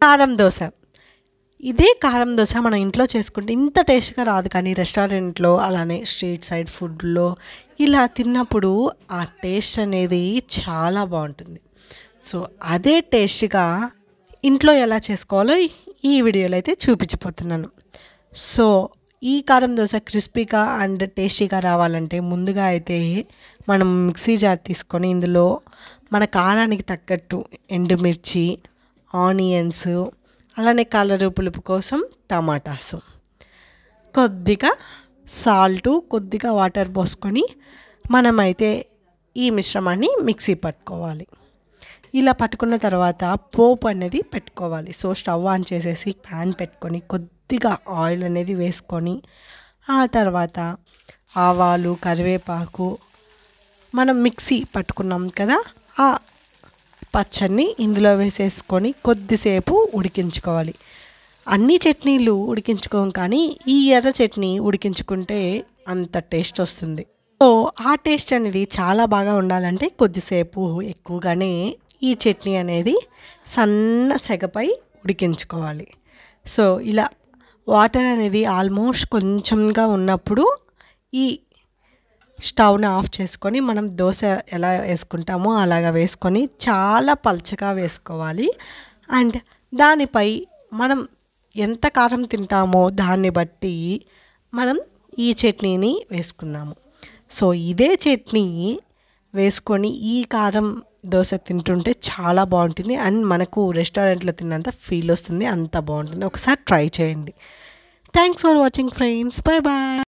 కారం దోశ. ఇదే కారం దోశ మన ఇంట్లో చేసుకుంటే ఇంత టేస్ట్‌గా రాదు, కానీ రెస్టారెంట్‌లో అలానే స్ట్రీట్ సైడ్ ఫుడ్‌లో ఇలా తిన్నప్పుడు ఆ టేస్ట్ అనేది చాలా బావుంటుంది. సో, అదే టేస్ట్‌గా ఇంట్లో ఎలా చేసుకోవాలో ఈ వీడియోలో అయితే చూపించబోతున్నాను. సో, ఈ కారం దోశ క్రిస్పీగా అండ్ టేస్టీగా రావాలంటే ముందుగా అయితే మనం మిక్సీ జార్ తీసుకొని ఇందులో మన కారానికి తగ్గట్టు ఎండుమిర్చి, ఆనియన్స్, అలానే కలరు పులుపు కోసం టమాటాసు, కొద్దిగా సాల్టు, కొద్దిగా వాటర్ పోసుకొని మనమైతే ఈ మిశ్రమాన్ని మిక్సీ పట్టుకోవాలి. ఇలా పట్టుకున్న తర్వాత పోపు అనేది పెట్టుకోవాలి. సో, స్టవ్ ఆన్ చేసేసి ప్యాన్ పెట్టుకొని కొద్దిగా ఆయిల్ అనేది వేసుకొని ఆ తర్వాత ఆవాలు, కరివేపాకు, మనం మిక్సీ పట్టుకున్నాం కదా ఆ పచ్చడిని ఇందులో వేసేసుకొని కొద్దిసేపు ఉడికించుకోవాలి. అన్ని చట్నీలు ఉడికించుకోం, కానీ ఈ ఎర్ర చట్నీ ఉడికించుకుంటే అంత టేస్ట్ వస్తుంది. సో, ఆ టేస్ట్ అనేది చాలా బాగా ఉండాలంటే కొద్దిసేపు ఎక్కువగానే ఈ చట్నీ అనేది సన్న సెగపై ఉడికించుకోవాలి. సో, ఇలా వాటర్ అనేది ఆల్మోస్ట్ కొంచెంగా ఉన్నప్పుడు ఈ స్టవ్‌ని ఆఫ్ చేసుకొని మనం దోశ ఎలా వేసుకుంటామో అలాగా వేసుకొని చాలా పల్చగా వేసుకోవాలి. అండ్ దానిపై మనం ఎంత కారం తింటామో దాన్ని బట్టి మనం ఈ చట్నీని వేసుకుందాము. సో, ఇదే చట్నీ వేసుకొని ఈ కారం దోశ తింటుంటే చాలా బాగుంటుంది అండ్ మనకు రెస్టారెంట్లో తిన్నంత ఫీల్ వస్తుంది. అంత బాగుంటుంది. ఒకసారి ట్రై చేయండి. Thanks for watching friends. Bye bye.